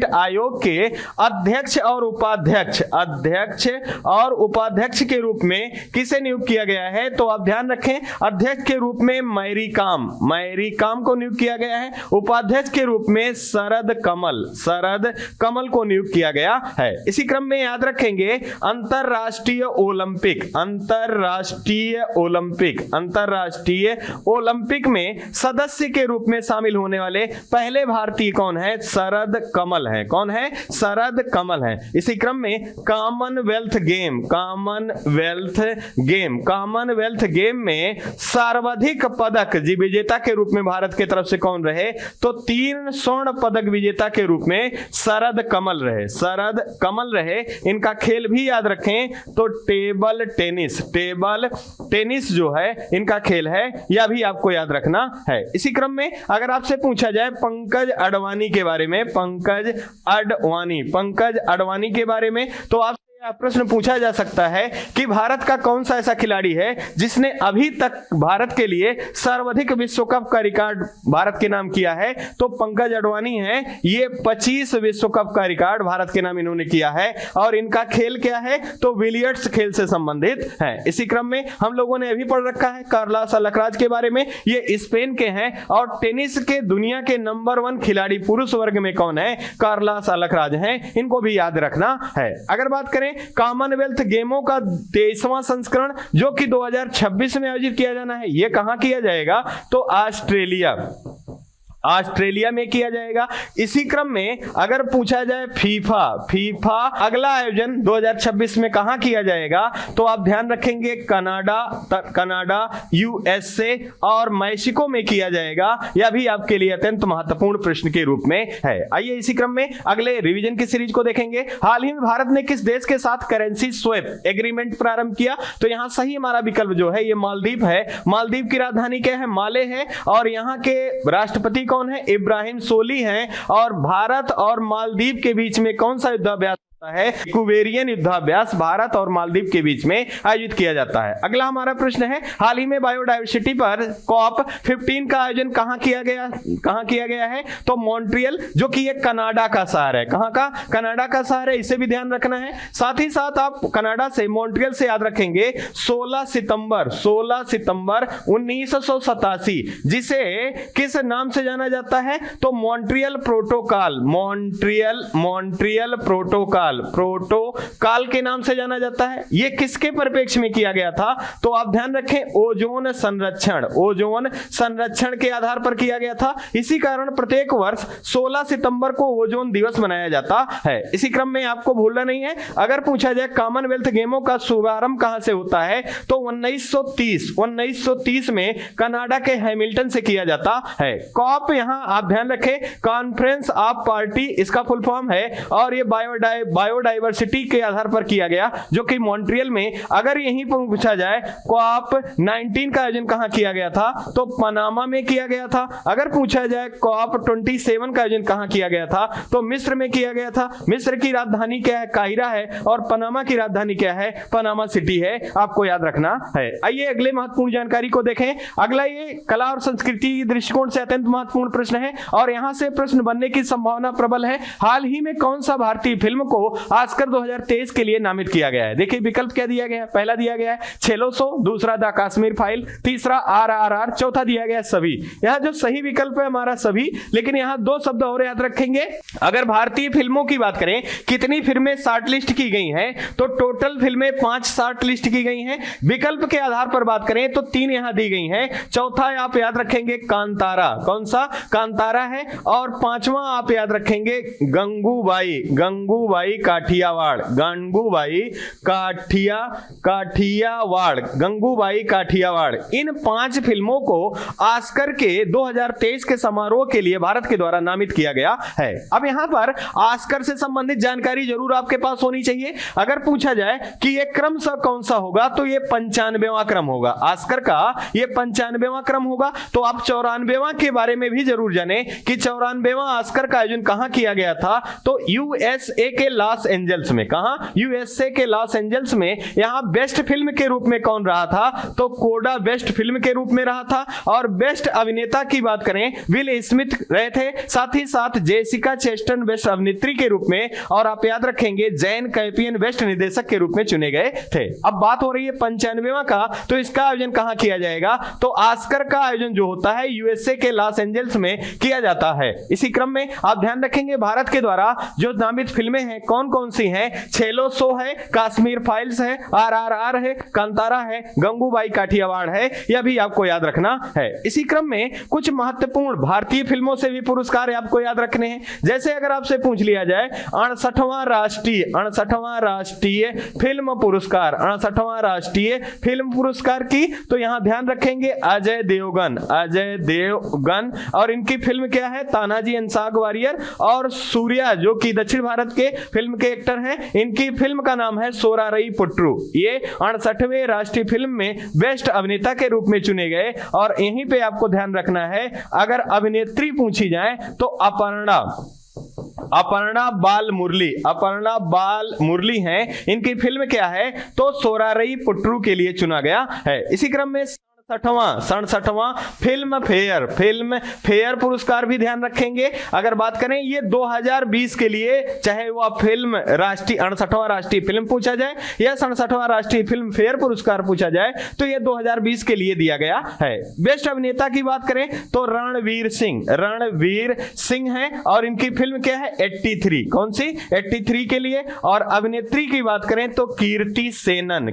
आयोग के अध्यक्ष और उपाध्यक्ष के रूप में किसे नियुक्त किया गया है? तो आप ध्यान रखें, अध्यक्ष के रूप में मैरी काम को नियुक्त किया गया है। उपाध्यक्ष के रूप में शरद कमल को नियुक्त किया गया है। इसी क्रम में याद रखेंगे अंतरराष्ट्रीय ओलंपिक में सदस्य के रूप में शामिल होने वाले पहले भारतीय कौन है? शरद कमल है। कौन है? शरद कमल है। इसी क्रम में कॉमनवेल्थ गेम में सर्वाधिक पदक विजेता के रूप में भारत की तरफ से कौन रहे? तो 3 स्वर्ण पदक विजेता के रूप में शरद कमल रहे। इनका खेल भी याद रखें तो टेबल टेनिस जो है इनका खेल है, यह भी आपको याद रखना है। इसी क्रम में अगर आपसे पूछा जाए पंकज अडवाणी के बारे में, पंकज अडवाणी के बारे में, तो आप प्रश्न पूछा जा सकता है कि भारत का कौन सा ऐसा खिलाड़ी है जिसने अभी तक भारत के लिए सर्वाधिक विश्व कप का रिकॉर्ड भारत के नाम किया है? तो पंकज अडवाणी है। ये 25 विश्व कप का रिकॉर्ड भारत के नाम इन्होंने किया है। और इनका खेल क्या है? तो बिलियर्ड्स खेल से संबंधित है। इसी क्रम में हम लोगों ने अभी पढ़ रखा है कार्लास अलकराज के बारे में। ये स्पेन के हैं और टेनिस के दुनिया के नंबर 1 खिलाड़ी पुरुष वर्ग में कौन है? कार्लास अलकराज हैं। इनको भी याद रखना है। अगर बात करें कॉमनवेल्थ गेमों का 23वां संस्करण जो कि 2026 में आयोजित किया जाना है, यह कहां किया जाएगा? तो ऑस्ट्रेलिया में किया जाएगा। इसी क्रम में अगर पूछा जाए फीफा अगला आयोजन 2026 में कहां किया जाएगा, तो आप ध्यान रखेंगे कनाडा, यूएसए और मैक्सिको में किया जाएगा। यह भी आपके लिए अत्यंत महत्वपूर्ण प्रश्न के रूप में है। आइए इसी क्रम में अगले रिवीजन की सीरीज को देखेंगे। हाल ही में भारत ने किस देश के साथ करेंसी स्वैप एग्रीमेंट प्रारंभ किया, तो यहां सही हमारा विकल्प जो है ये मालदीव है। मालदीव की राजधानी क्या है, माले है, और यहां के राष्ट्रपति कौन है, इब्राहिम सोली हैं। और भारत और मालदीव के बीच में कौन सा युद्धाभ्यास है, कुवेरियन युद्धाभ्यास भारत और मालदीव के बीच में आयोजित किया जाता है। अगला हमारा प्रश्न है, हाल ही में बायोडायवर्सिटी पर COP15 का आयोजन कहां किया गया है, तो मॉन्ट्रियल, जो कि एक कनाडा का शहर है। कहां का, कनाडा का शहर है, इसे भी ध्यान रखना है। साथ ही साथ आप कनाडा से मॉन्ट्रियल से याद रखेंगे 16 सितंबर 1987, जिसे किस नाम से जाना जाता है, तो मॉन्ट्रियल प्रोटोकॉल के नाम से जाना जाता है। यह किसके परिप्रेक्ष्य में किया गया था, तो आप ध्यान रखें ओजोन संरक्षण के आधार पर किया गया था। इसी कारण प्रत्येक वर्ष 16 सितंबर को ओजोन दिवस मनाया जाता है। इसी क्रम में आपको भूलना नहीं है, अगर पूछा जाए कॉमनवेल्थ गेमों का शुभारंभ कहां से होता है, तो 1930 में कनाडा के हैमिल्टन से किया जाता है। कॉप यहां आप ध्यान रखें कॉन्फ्रेंस ऑफ पार्टी इसका फुल फॉर्म है, और ये बायोडाइवर्सिटी के आधार पर किया गया, जो कि मॉन्ट्रियल में। अगर यहीं पर पूछा जाए COP19 का आयोजन कहां किया गया था, तो पनामा में किया गया था। अगर पूछा जाए COP27 का आयोजन कहां किया गया था, तो मिस्र में किया गया था। मिस्र की राजधानी क्या है, काहिरा है, और पनामा की राजधानी क्या है, पनामा सिटी है, आपको याद रखना है। आइए अगले महत्वपूर्ण जानकारी को देखें। अगला ये कला और संस्कृति दृष्टिकोण से अत्यंत महत्वपूर्ण प्रश्न है, और यहां से प्रश्न बनने की संभावना प्रबल है। हाल ही में कौन सा भारतीय फिल्म को ऑस्कर 2023 के लिए नामित किया गया है। देखिए विकल्प क्या दिया गया है, पहला दिया गया है छेलो सो, दूसरा द कश्मीर फाइल, तीसरा RRR, चौथा दिया गया है सभी। यहां जो सही विकल्प है हमारा सभी, लेकिन यहां दो शब्द और याद रखेंगे। अगर भारतीय फिल्मों की बात करें कितनी फिल्में शॉर्टलिस्ट की गई हैं, तो टोटल फिल्में 5 शॉर्टलिस्ट की गई हैं। विकल्प के आधार पर बात करें तो 3 यहां दी गई हैं। चौथा आप याद रखेंगे कांतारा, कौन सा, कांतारा है। और 5वां आप याद रखेंगे गंगूबाई काठियावाड़। इन 5 फिल्मों को ऑस्कर के 2023 के समारोह के लिए भारत के द्वारा नामित किया गया है। अब यहां पर ऑस्कर से संबंधित जानकारी जरूर आपके पास होनी चाहिए। अगर पूछा जाए कि यह क्रम कौन सा होगा, तो यह 95वां क्रम होगा। ऑस्कर का यह 95वां क्रम होगा। तो आप 94वां के बारे में भी जरूर जाने कि 94वां ऑस्कर का आयोजन कहां किया गया था, तो यूएसए के लॉस एंजल्स में। कहां, यूएसए के लॉस एंजल्स में। यहां बेस्ट फिल्म के रूप में कौन रहा था, तो कोडा बेस्ट फिल्म के रूप में रहा था। और बेस्ट अभिनेता की बात करें विल स्मिथ रहे थे, साथ ही साथ जेसिका चेस्टन बेस्ट अभिनेत्री के रूप में, और आप याद रखेंगे जैन कैपियन बेस्ट निर्देशक के रूप में चुने गए थे। अब बात हो रही है 95वां का, तो इसका आयोजन कहां किया जाएगा, तो ऑस्कर का आयोजन जो होता है यूएसए के लॉस एंजल्स में किया जाता है। इसी क्रम में आप ध्यान रखेंगे भारत के द्वारा जो नामित फिल्में हैं कौन कौन सी हैं, छेलो सो है, कश्मीर फाइल्स है, RRR है, कांतारा है, गंगूबाई काठियावाड़ है, यह भी आपको याद रखना है। इसी क्रम में कुछ महत्वपूर्ण भारतीय फिल्मों से भी पुरस्कार आपको याद रखने हैं। जैसे अगर आपसे पूछ लिया जाए 68वां राष्ट्रीय फिल्म पुरस्कार की, तो यहां ध्यान रखेंगे अजय देवगन, और इनकी फिल्म क्या है, तानाजी अंसाग वारियर। और सूर्या जो कि दक्षिण भारत के फिल्म के एक्टर हैं, इनकी फिल्म का नाम है सोरारई पुट्रू। ये 68वें राष्ट्रीय फिल्म में बेस्ट अभिनेता के रूप में चुने गए। और यहीं पे आपको ध्यान रखना है, अगर अभिनेत्री पूछी जाए तो अपर्णा बाल मुरली हैं। इनकी फिल्म क्या है, तो सोरारई पुट्रू के लिए चुना गया है। इसी क्रम में 67वां फिल्म फेयर पुरस्कार भी ध्यान रखेंगे। अगर बात करें ये 2020 के लिए, चाहे वह फिल्म 68वां राष्ट्रीय फिल्म पूछा जाए या 67वां राष्ट्रीय फिल्म फेयर पुरस्कार पूछा जाए, तो ये 2020 के लिए दिया गया है। बेस्ट अभिनेता की बात करें तो रणवीर सिंह हैं, और इनकी फिल्म क्या है, 83। कौन सी, 83 के लिए। और अभिनेत्री की बात करें तो कीर्ति सेनन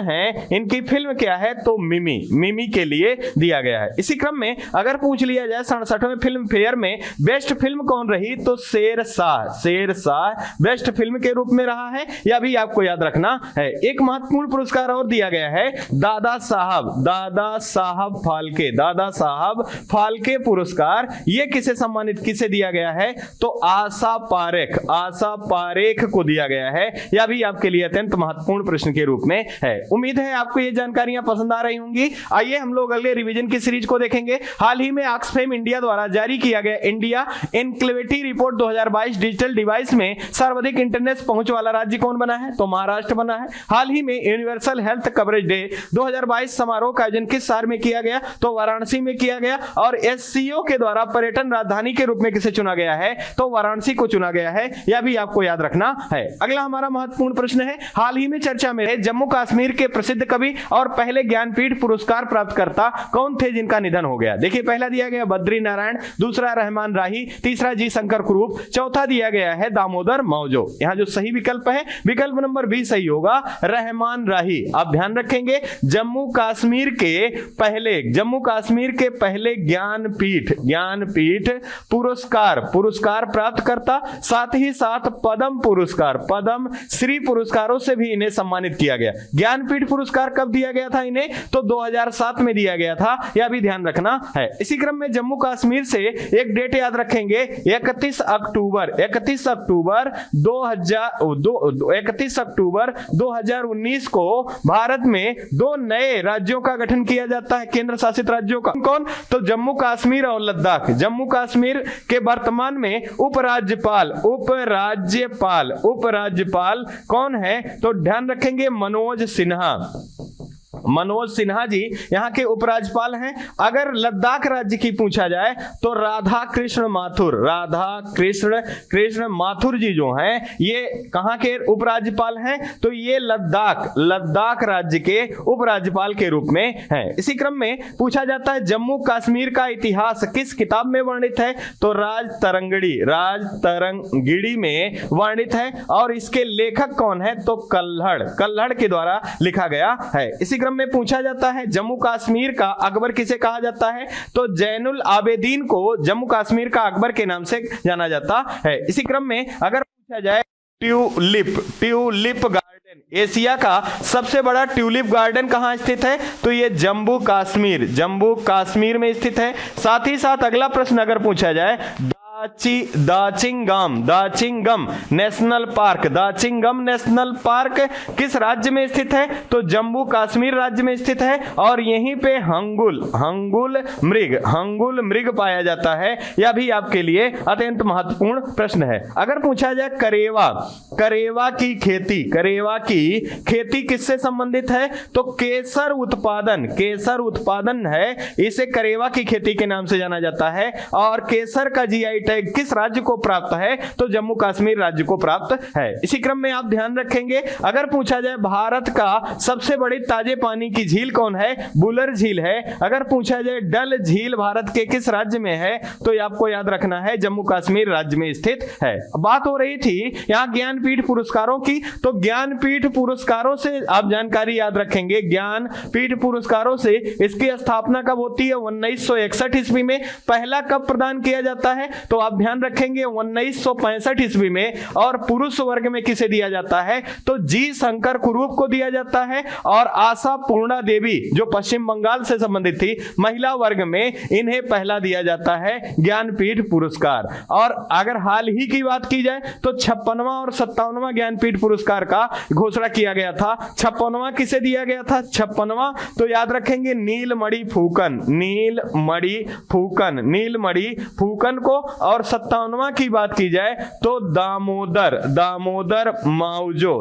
है, इनकी फिल्म क्या है, तो मिमी, मिमी के लिए दिया गया है। इसी क्रम में अगर पूछ लिया जाए 67वें फिल्म फेयर में बेस्ट फिल्म कौन रही, तो शेरशाह, शेरशाह बेस्ट फिल्म के रूप में रहा है, यह भी आपको याद रखना है। एक महत्वपूर्ण पुरस्कार और दिया गया है, दादा साहब, दादा साहब फाल्के, दादा साहब फाल्के पुरस्कार। यह किसे सम्मानित, किसे दिया गया है, तो आशा पारेख, आशा पारेख को दिया गया है। यह भी आपके लिए अत्यंत महत्वपूर्ण प्रश्न के रूप में है। उम्मीद है आपको ये जानकारियां पसंद आ रही होंगी। आइए हम लोग अगले रिवीजन की सीरीज को देखेंगे। हाल ही में ऑक्सफैम इंडिया द्वारा जारी किया गया इंडिया इनक्लेविटी रिपोर्ट 2022 डिजिटल डिवाइस में सर्वाधिक इंटरनेट पहुंच वाला राज्य कौन बना है, तो महाराष्ट्र बना है। हाल ही में यूनिवर्सल हेल्थ कवरेज डे 2022 समारोह का आयोजन किस शहर में किया गया, तो वाराणसी में किया गया। और एससीओ के द्वारा पर्यटन राजधानी के रूप में किसे चुना गया है, तो वाराणसी को चुना गया है। यह भी आपको याद रखना है। अगला हमारा महत्वपूर्ण प्रश्न है, हाल ही में चर्चा में रहे जम्मू कश्मीर के प्रसिद्ध कवि और पहले ज्ञानपीठ पुरस्कार प्राप्तकर्ता कौन थे जिनका निधन हो गया। देखिए पहला दिया गया बद्री नारायण, दूसरा रहमान राही, तीसरा जी शंकर कुरूप, चौथा दिया गया है दामोदर मौजो। यहाँ जो सही विकल्प है विकल्प नंबर बी सही होगा, रहमान राही। आप ध्यान रखेंगे जम्मू कश्मीर के पहले ज्ञानपीठ पुरस्कार प्राप्तकर्ता, साथ ही साथ पद्म पुरस्कार, पद्म श्री पुरस्कारों से भी इन्हें सम्मानित किया गया। ज्ञानपीठ पुरस्कार कब दिया गया था इन्हें, तो 2007 में दिया गया था, यह भी ध्यान रखना है। इसी क्रम में जम्मू कश्मीर से एक डेट याद रखेंगे, 31 अक्टूबर 2019 को भारत में दो नए राज्यों का गठन किया जाता है, केंद्र शासित राज्यों का। कौन, तो जम्मू कश्मीर और लद्दाख। जम्मू कश्मीर के वर्तमान में उपराज्यपाल कौन है, तो ध्यान रखेंगे मनोज सिन्हा जी यहाँ के उपराज्यपाल हैं। अगर लद्दाख राज्य की पूछा जाए तो राधा कृष्ण माथुर जी जो हैं ये कहाँ के उपराज्यपाल हैं, तो ये लद्दाख राज्य के उपराज्यपाल के रूप में हैं। इसी क्रम में पूछा जाता है जम्मू कश्मीर का इतिहास किस किताब में वर्णित है, तो राज तरंगिणी में वर्णित है। और इसके लेखक कौन है, तो कल्हड़ के द्वारा लिखा गया है। इसी क्रम में पूछा जाता है जम्मू कश्मीर का अकबर किसे कहा जाता है, तो जैनुल आबेदीन को जम्मू कश्मीर का अकबर के नाम से जाना जाता है। इसी क्रम में अगर पूछा जाए ट्यूलिप गार्डन, एशिया का सबसे बड़ा ट्यूलिप गार्डन कहां स्थित है, तो ये जम्मू कश्मीर में स्थित है। साथ ही साथ अगला प्रश्न अगर पूछा जाए दाचिंगम नेशनल पार्क किस राज्य में स्थित है, तो जम्मू कश्मीर राज्य में स्थित है। और यहीं पे हंगुल मृग पाया जाता है। यह भी आपके लिए अत्यंत महत्वपूर्ण प्रश्न है। अगर पूछा जाए करेवा की खेती किससे संबंधित है, तो केसर उत्पादन है, इसे करेवा की खेती के नाम से जाना जाता है। और केसर का जीआई टैग किस राज्य को प्राप्त है, तो जम्मू कश्मीर राज्य को प्राप्त है। इसी क्रम में आप ध्यान रखेंगे अगर पूछा जाए भारत का सबसे बड़ी ताजे पानी की झील कौन है, बुलर झील है। अगर पूछा जाए डल झील भारत के किस राज्य में है, तो ये आपको याद रखना है जम्मू कश्मीर राज्य में स्थित है। बात हो रही थी यहाँ ज्ञानपीठ पुरस्कारों की, तो ज्ञानपीठ पुरस्कारों से आप जानकारी याद रखेंगे। ज्ञानपीठ पुरस्कारों से इसकी स्थापना कब होती है, 1961 ईस्वी में। पहला कब प्रदान किया जाता है, तो आप ध्यान रखेंगे 1965 ईस्वी में। और पुरुष वर्ग में किसे दिया जाता है, तो जी शंकर कुरूप को दिया जाता है। और आशा पूर्णा देवी जो पश्चिम बंगाल से संबंधित थी, महिला वर्ग में इन्हें पहला दिया जाता है ज्ञानपीठ पुरस्कार। और अगर हाल ही की बात की जाए तो 56वां और 57वां ज्ञानपीठ पुरस्कार का घोषणा किया गया था। 56वां किसे दिया गया था, 56वां तो याद रखेंगे नीलमणि फूकन को। और 57वां की बात की जाए तो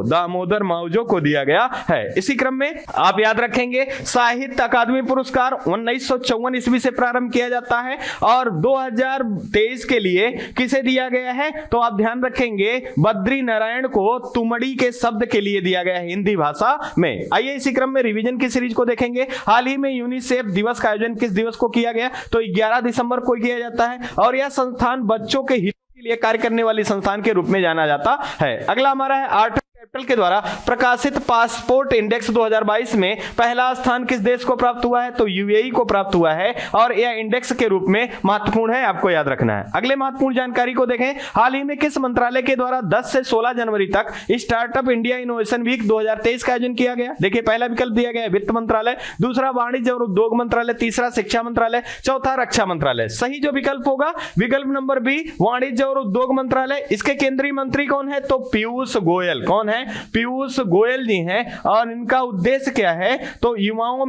दामोदर माउजो को दिया गया है। इसी क्रम में आप याद रखेंगे साहित्य अकादमी पुरस्कार 1954 ईस्वी से प्रारंभ किया जाता है। और 2023 के लिए किसे दिया गया है, तो आप ध्यान रखेंगे बद्री नारायण को तुमड़ी के शब्द के लिए दिया गया है हिंदी भाषा में। आइए इसी क्रम में रिवीजन की सीरीज को देखेंगे। हाल ही में यूनिसेफ दिवस का आयोजन किस दिवस को किया गया, तो 11 दिसंबर को किया जाता है। और यह संस्थान बच्चों के हितों के लिए कार्य करने वाली संस्थान के रूप में जाना जाता है। अगला हमारा है आर्ट पोर्टल के द्वारा प्रकाशित पासपोर्ट इंडेक्स 2022 में पहला स्थान किस देश को प्राप्त हुआ है? तो यूएई को प्राप्त हुआ है और यह इंडेक्स के रूप में महत्वपूर्ण है, आपको याद रखना है। अगले महत्वपूर्ण जानकारी को देखें, हाल ही में किस मंत्रालय के द्वारा 10 से 16 जनवरी तक स्टार्टअप इंडिया इनोवेशन वीक 2023 का आयोजन किया गया? देखिए पहला विकल्प दिया गया है वित्त मंत्रालय, दूसरा वाणिज्य और उद्योग मंत्रालय, तीसरा शिक्षा मंत्रालय, चौथा रक्षा मंत्रालय। सही जो विकल्प होगा विकल्प नंबर बी, वाणिज्य और उद्योग मंत्रालय। इसके केंद्रीय मंत्री कौन है? तो पीयूष गोयल। कौन है? पीयूष गोयल जी हैं और इनका उद्देश्य क्या है? तो युवाओं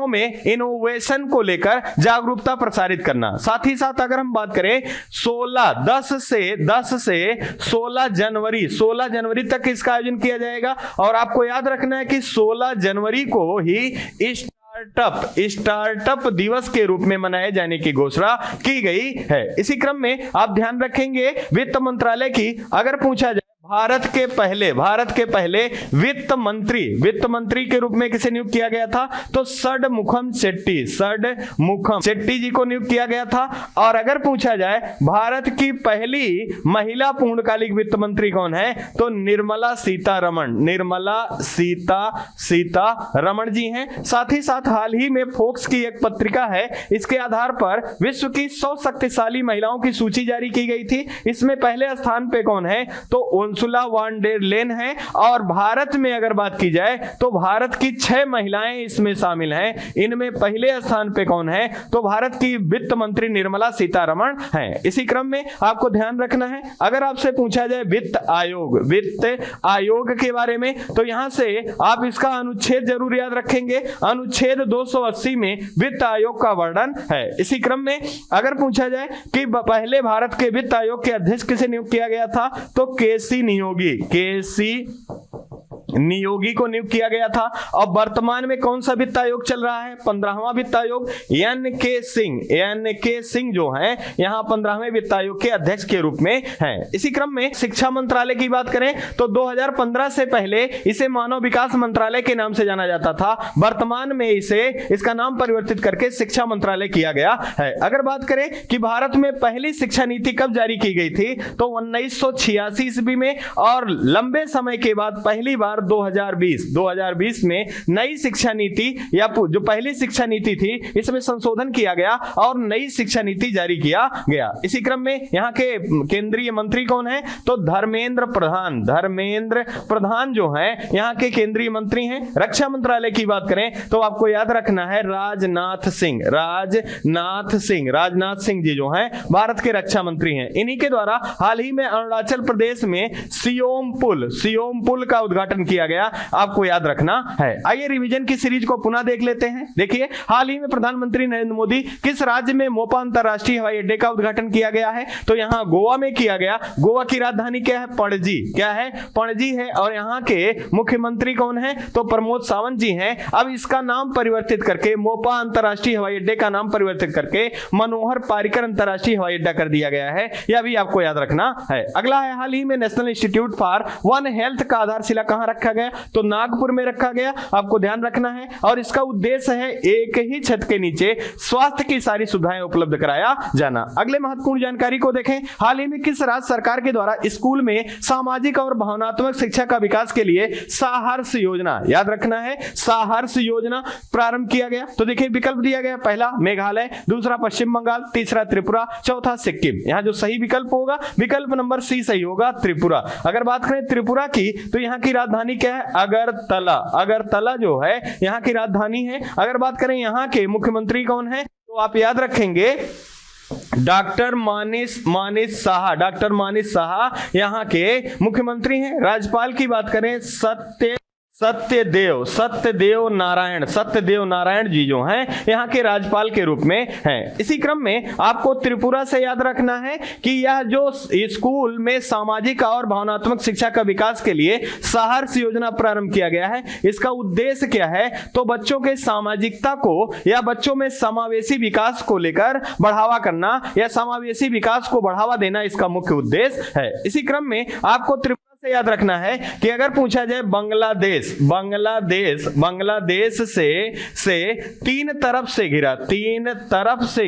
में इनोवेशन को लेकर जागरूकता प्रसारित करना। साथ ही साथ अगर हम बात करें 10 से 16 जनवरी तक इसका आयोजन किया जाएगा और आपको याद रखना है कि 16 जनवरी को ही स्टार्टअप दिवस के रूप में मनाए जाने की घोषणा की गई है। इसी क्रम में आप ध्यान रखेंगे वित्त मंत्रालय की अगर पूछा जाए भारत के पहले वित्त मंत्री के रूप में किसे नियुक्त किया गया था? तो षडमुखम शेट्टी जी को नियुक्त किया गया था। और अगर पूछा जाए भारत की पहली महिला पूर्णकालिक वित्त मंत्री कौन है? तो निर्मला सीतारमण जी हैं। साथ ही साथ हाल ही में फोर्ब्स की एक पत्रिका है, इसके आधार पर विश्व की 100 शक्तिशाली महिलाओं की सूची जारी की गई थी। इसमें पहले स्थान पे कौन है? तो उर्सुला वॉन डेर लेन है। और भारत में अगर बात की जाए तो भारत की 6 महिलाएं इसमें शामिल हैं। इनमें पहले स्थान पे कौन है? तो भारत की वित्त मंत्री निर्मला सीतारमण हैं। इसी क्रम में आपको ध्यान रखना है अगर आपसे पूछा जाए वित्त आयोग के बारे में तो यहां से आप इसका अनुच्छेद जरूर याद रखेंगे। अनुच्छेद 280 में वित्त आयोग का वर्णन है। इसी क्रम में अगर पूछा जाए कि पहले भारत के वित्त आयोग के अध्यक्ष किसे नियुक्त किया गया था? तो केसी नियोगी को नियुक्त किया गया था। और वर्तमान में कौन सा वित्त आयोग चल रहा है? 15वां वित्त आयोग। एन के सिंह जो हैं यहां 15वें वित्त आयोग के अध्यक्ष के रूप में हैं। इसी क्रम में शिक्षा मंत्रालय की बात करें तो 2015 से पहले इसे मानव विकास मंत्रालय के नाम से जाना जाता था। वर्तमान में इसका नाम परिवर्तित करके शिक्षा मंत्रालय किया गया है। अगर बात करें कि भारत में पहली शिक्षा नीति कब जारी की गई थी तो 1986 ईस्वी में और लंबे समय के बाद पहली बार 2020 में नई शिक्षा नीति या जो पहली शिक्षा नीति थी इसमें संशोधन किया गया और नई शिक्षा नीति जारी किया गया। इसी क्रम में यहाँ के केंद्रीय मंत्री कौन है? तो धर्मेंद्र प्रधान जो हैं यहाँ के केंद्रीय मंत्री हैं। रक्षा मंत्रालय की बात करें तो आपको याद रखना है राजनाथ सिंह जी जो हैं भारत के रक्षा मंत्री हैं। इन्हीं के द्वारा हाल ही में अरुणाचल प्रदेश में सियोम पुल का उद्घाटन किया गया, आपको याद रखना है। आइए रिवीजन की सीरीज को पुनः देख लेते हैं। देखिए हाल ही में प्रधानमंत्री नरेंद्र मोदी किस राज्य में मोपा अंतरराष्ट्रीय हवाई अड्डे का उद्घाटन किया गया है? तो यहाँ गोवा में किया गया। गोवा की राजधानी क्या है? पणजी है। और यहाँ के मुख्यमंत्री कौन है? तो प्रमोद सावंत जी हैं। अब इसका नाम परिवर्तित करके मोपा अंतरराष्ट्रीय हवाई अड्डे का नाम परिवर्तित करके मनोहर पारिकर अंतरराष्ट्रीय हवाई अड्डा कर दिया गया है। यह भी आपको याद रखना है। अगला है हाल ही में national institute for one health का आधारशिला कहां रखा गया? तो नागपुर में रखा गया, आपको ध्यान रखना है। और इसका उद्देश्य है एक ही छत के नीचे स्वास्थ्य की सारी सुविधाएं उपलब्ध कराया जाना। अगले महत्वपूर्ण जानकारी को देखें, हाल ही में किस राज्य सरकार के द्वारा स्कूल में सामाजिक और भावनात्मक शिक्षा का विकास के लिए साहर्ष योजना, याद रखना है, साहर्ष योजना प्रारंभ किया गया? तो देखिए विकल्प दिया गया, पहला मेघालय, दूसरा पश्चिम बंगाल, तीसरा त्रिपुरा, चौथा सिक्किम। यहाँ जो सही विकल्प होगा विकल्प नंबर सी सही होगा, त्रिपुरा। अगर बात करें त्रिपुरा की तो यहाँ की राजधानी क्या है? अगरतला जो है यहाँ की राजधानी है। अगर बात करें यहाँ के मुख्यमंत्री कौन है तो आप याद रखेंगे डॉक्टर मानिस साहा यहाँ के मुख्यमंत्री हैं। राज्यपाल की बात करें सत्यदेव नारायण जी जो हैं यहाँ के राज्यपाल के रूप में हैं। इसी क्रम में आपको त्रिपुरा से याद रखना है कि यह जो स्कूल में सामाजिक और भावनात्मक शिक्षा का विकास के लिए साहर्ष योजना प्रारंभ किया गया है। इसका उद्देश्य क्या है? तो बच्चों के सामाजिकता को या बच्चों में समावेशी विकास को लेकर बढ़ावा करना या समावेशी विकास को बढ़ावा देना इसका मुख्य उद्देश्य है। इसी क्रम में आपको याद रखना है कि अगर पूछा जाए बांग्लादेश से तीन तरफ से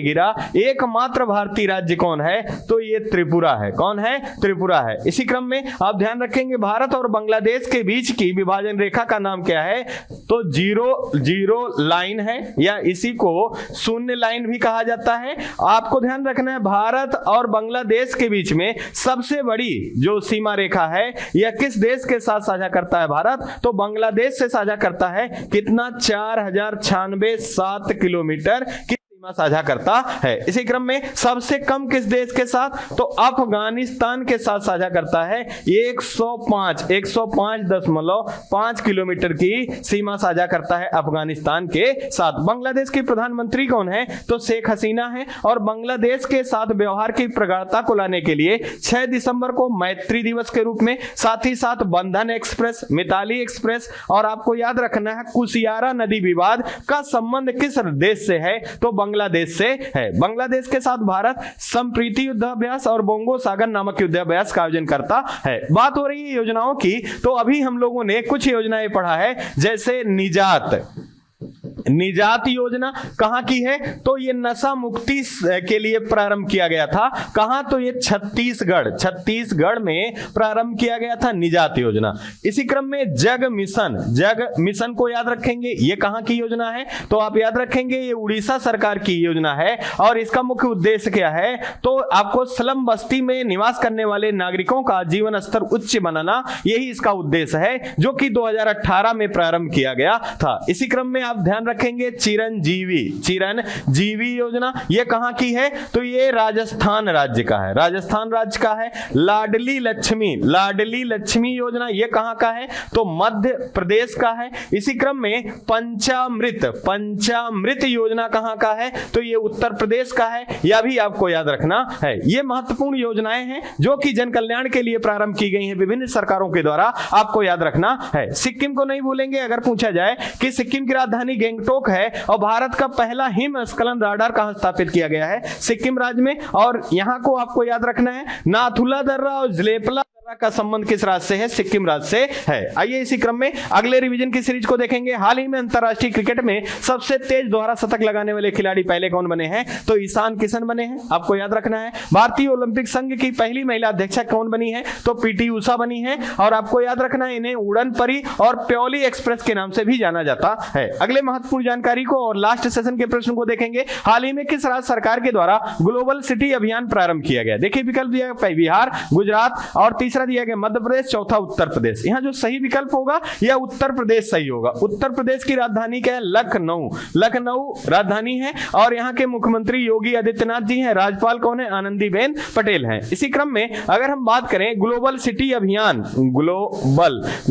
घिरा एकमात्र भारतीय राज्य कौन है, तो ये त्रिपुरा है। कौन है? त्रिपुरा है। इसी क्रम में आप ध्यान रखेंगे भारत और बांग्लादेश के बीच की विभाजन रेखा का नाम क्या है, तो जीरो लाइन है, या इसी को शून्य लाइन भी कहा जाता है। आपको ध्यान रखना है भारत और बांग्लादेश के बीच में सबसे बड़ी जो सीमा रेखा है यह किस देश के साथ साझा करता है भारत, तो बांग्लादेश से साझा करता है। कितना? 4096 किलोमीटर की सीमा साझा करता है। इसी क्रम में सबसे कम किस देश के साथ, तो अफगानिस्तान के साथ साझा करता है। 105.5 किलोमीटर की सीमा साझा करता है अफगानिस्तान के साथ। बांग्लादेश की प्रधानमंत्री कौन है, तो शेख हसीना है। और बांग्लादेश के साथ व्यवहार की प्रगाढ़ता को लाने के लिए 6 दिसंबर को मैत्री दिवस के रूप में, साथ ही साथ बंधन एक्सप्रेस, मिताली एक्सप्रेस, और आपको याद रखना है कुशियारा नदी विवाद का संबंध किस देश से है, तो बांग्लादेश से है। बांग्लादेश के साथ भारत संप्रीति युद्धाभ्यास और बोंगो सागर नामक युद्धाभ्यास का आयोजन करता है। बात हो रही है योजनाओं की, तो अभी हम लोगों ने कुछ योजनाएं पढ़ा है, जैसे निजात योजना कहां की है, तो ये नशा मुक्ति के लिए प्रारंभ किया गया था। कहां? तो ये छत्तीसगढ़ में प्रारंभ किया गया था निजात योजना। इसी क्रम में जग मिशन को याद रखेंगे, ये कहां की योजना है, तो आप याद रखेंगे ये उड़ीसा सरकार की योजना है। और इसका मुख्य उद्देश्य क्या है, तो आपको स्लम बस्ती में निवास करने वाले नागरिकों का जीवन स्तर उच्च बनाना, यही इसका उद्देश्य है, जो कि 2018 में प्रारंभ किया गया था। इसी क्रम में आप ध्यान रखेंगे चिरंजीवी योजना, ये कहां की है, तो ये राजस्थान राज्य का है। लाडली लक्ष्मी योजना, ये कहां का है, तो मध्य प्रदेश का है। इसी क्रम में पंचामृत योजना कहां का है, तो ये उत्तर प्रदेश का है। यह भी आपको याद रखना है। ये महत्वपूर्ण योजनाएं हैं जो कि जन कल्याण के लिए प्रारंभ की गई हैं विभिन्न सरकारों के द्वारा, आपको याद रखना है। सिक्किम को नहीं भूलेंगे। अगर पूछा जाए कि सिक्किम की राजधानी गैंगटॉक है और भारत का पहला हिमस्खलन राडार कहां स्थापित किया गया है, सिक्किम राज्य में। और यहां को आपको याद रखना है नाथुला दर्रा और जलेपला का संबंध किस राज्य से है, सिक्किम राज्य से है। आइए इसी क्रम में अगले रिवीजन की सीरीज को देखेंगे। हाल ही में अंतरराष्ट्रीय क्रिकेट में सबसे तेज दोहरा शतक लगाने वाले खिलाड़ी पहले कौन बने हैं, तो ईशान किशन बने हैं, आपको याद रखना है। भारतीय ओलंपिक संघ की पहली महिला अध्यक्ष कौन बनी है, तो पीटी उषा बनी है। और आपको याद रखना है इन्हें उड़न परी और प्योली एक्सप्रेस के नाम से भी जाना जाता है। अगले महत्वपूर्ण जानकारी को और लास्ट सेशन के प्रश्न को देखेंगे। हाल ही में किस राज्य सरकार के द्वारा ग्लोबल सिटी अभियान प्रारंभ किया गया, देखिए विकल्प दिया गया बिहार, गुजरात, और तीसरा दिया गया मध्य प्रदेश, चौथा उत्तर प्रदेश। यहां जो सही विकल्प होगा यह उत्तर प्रदेश सही होगा। उत्तर प्रदेश की राजधानी क्या है, लखनऊ राजधानी है। और यहां के मुख्यमंत्री योगी आदित्यनाथ जी हैं। राज्यपाल कौन है, आनंदीबेन पटेल हैं। इसी क्रम में अगर हम बात करें ग्लोबल सिटी अभियान,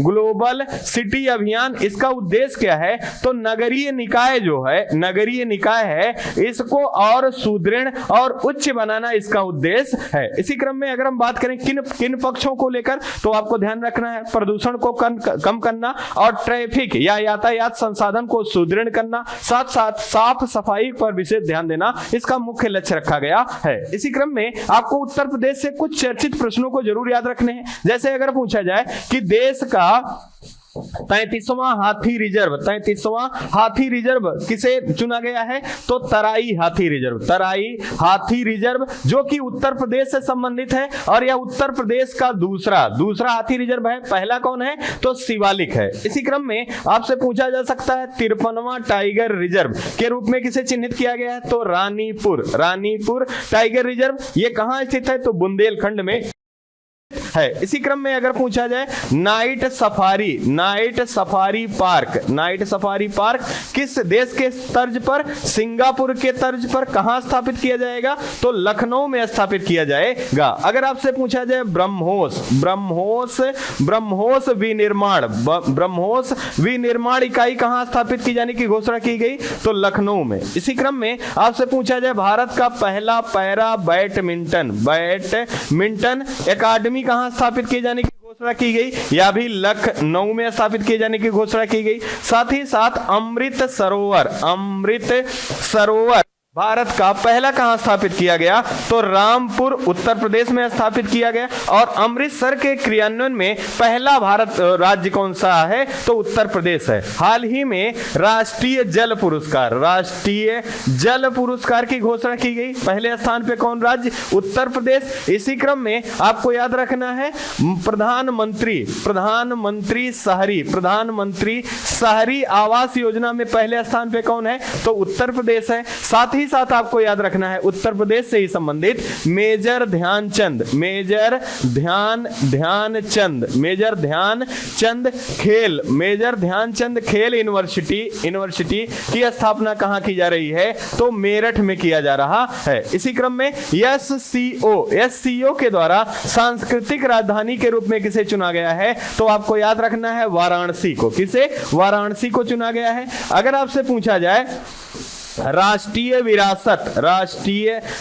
ग्लोबल सिटी अभियान, इसका उद्देश्य क्या है, तो नगरीय निकाय है, इसको और सुदृढ़ और उच्च बनाना इसका उद्देश्य है। इसी क्रम में अगर हम बात करें किन पक्षों को लेकर, तो आपको ध्यान रखना है प्रदूषण को कम करना और ट्रैफिक या यातायात संसाधन को सुदृढ़ करना, साथ साथ साफ सफाई पर विशेष ध्यान देना इसका मुख्य लक्ष्य रखा गया है। इसी क्रम में आपको उत्तर प्रदेश से कुछ चर्चित प्रश्नों को जरूर याद रखने हैं। जैसे अगर पूछा जाए कि देश का 33वां हाथी रिजर्व किसे चुना गया है, तो तराई हाथी रिजर्व जो कि उत्तर प्रदेश से संबंधित है। और यह उत्तर प्रदेश का दूसरा हाथी रिजर्व है। पहला कौन है, तो शिवालिक है। इसी क्रम में आपसे पूछा जा सकता है 53वां टाइगर रिजर्व के रूप में किसे चिन्हित किया गया है, तो रानीपुर टाइगर रिजर्व, ये कहां स्थित है, तो बुंदेलखंड में है। इसी क्रम में अगर पूछा जाए नाइट सफारी पार्क किस देश के तर्ज पर, सिंगापुर के तर्ज पर कहां स्थापित किया जाएगा, तो लखनऊ में स्थापित किया जाएगा। अगर आपसे पूछा जाए ब्रह्मोस विनिर्माण इकाई कहां स्थापित की जाने की घोषणा की गई, तो लखनऊ में। इसी क्रम में आपसे पूछा जाए भारत का पहला पैरा बैडमिंटन एकेडमी कहां स्थापित किए जाने की घोषणा की गई, या भी लखनऊ में स्थापित किए जाने की घोषणा की गई। साथ ही साथ अमृत सरोवर भारत का पहला कहां स्थापित किया गया? तो रामपुर उत्तर प्रदेश में स्थापित किया गया। और अमृतसर के क्रियान्वयन में पहला भारत राज्य कौन सा है? तो उत्तर प्रदेश है। हाल ही में राष्ट्रीय जल पुरस्कार की घोषणा की गई। पहले स्थान पे कौन राज्य? उत्तर प्रदेश। इसी क्रम में आपको याद रखना है प्रधानमंत्री शहरी आवास योजना में पहले स्थान पे कौन है? तो उत्तर प्रदेश है। साथ ही साथ आपको याद रखना है उत्तर प्रदेश से ही संबंधित मेजर ध्यानचंद खेल यूनिवर्सिटी की स्थापना कहां की जा रही है? तो मेरठ में किया जा रहा है। इसी क्रम में एससीओ के द्वारा सांस्कृतिक राजधानी के रूप में किसे चुना गया है? तो आपको याद रखना है वाराणसी को। किसे? वाराणसी को चुना गया है। अगर आपसे पूछा जाए राष्ट्रीय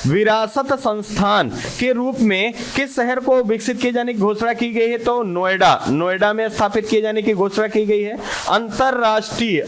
विरासत संस्थान के रूप में किस शहर को विकसित किए जाने की घोषणा की गई है? तो नोएडा में स्थापित किए जाने की घोषणा की गई है। अंतरराष्ट्रीय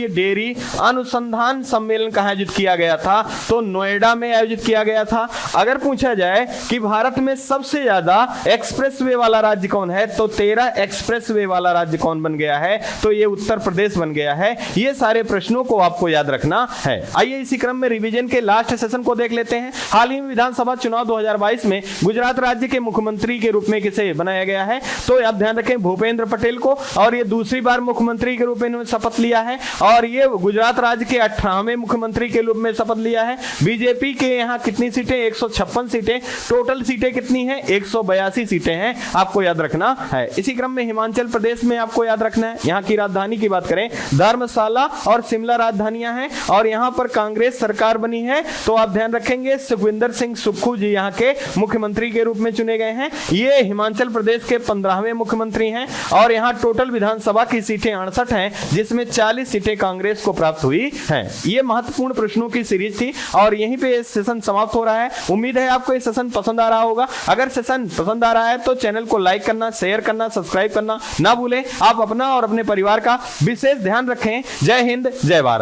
डेयरी अनुसंधान सम्मेलन कहां आयोजित किया गया था? तो नोएडा में आयोजित किया गया था। अगर पूछा जाए कि भारत में सबसे ज्यादा एक्सप्रेसवे वाला राज्य कौन है? तो 13 एक्सप्रेसवे वाला राज्य कौन बन गया है? तो ये उत्तर प्रदेश बन गया है। ये सारे प्रश्नों को आपको याद रखना है। आइए इसी क्रम में रिवीजन के लास्ट सेशन को देख लेते हैं। हाल ही में विधानसभा चुनाव 2022 में गुजरात राज्य के मुख्यमंत्री के रूप में किसे बनाया गया है? तो आप ध्यान रखें भूपेंद्र पटेल को। और ये दूसरी बार मुख्यमंत्री के रूप में इन्होंने शपथ लिया है। और ये गुजरात राज्य के 18वें मुख्यमंत्री के रूप में शपथ लिया है। बीजेपी के यहाँ कितनी सीटें? 156 सीटें। टोटल सीटें कितनी हैं? 182 सीटें हैं। आपको याद रखना है। इसी क्रम में हिमाचल प्रदेश में आपको याद रखना है, यहाँ की राजधानी की बात करें धर्मशाला और शिमला राजधानियां हैं। और यहां पर कांग्रेस सरकार बनी है। तो आप ध्यान रखेंगे सुखविंदर सिंह सुक्खू जी यहां के मुख्यमंत्री के रूप में चुने गए हैं। ये हिमाचल प्रदेश के 15वें मुख्यमंत्री हैं। और यहां टोटल विधानसभा की सीटें 68 हैं, जिसमें 40 सीटें कांग्रेस को प्राप्त हुई हैं। ये महत्वपूर्ण प्रश्नों की सीरीज थी और यहीं पे सेशन समाप्त हो रहा है। उम्मीद है आपको ये सेशन पसंद आ रहा होगा। अगर सेशन पसंद आ रहा है तो चैनल को लाइक करना, शेयर करना, सब्सक्राइब करना ना भूलें। आप अपना और अपने परिवार का विशेष ध्यान रखें। जय हिंद, जय भारत।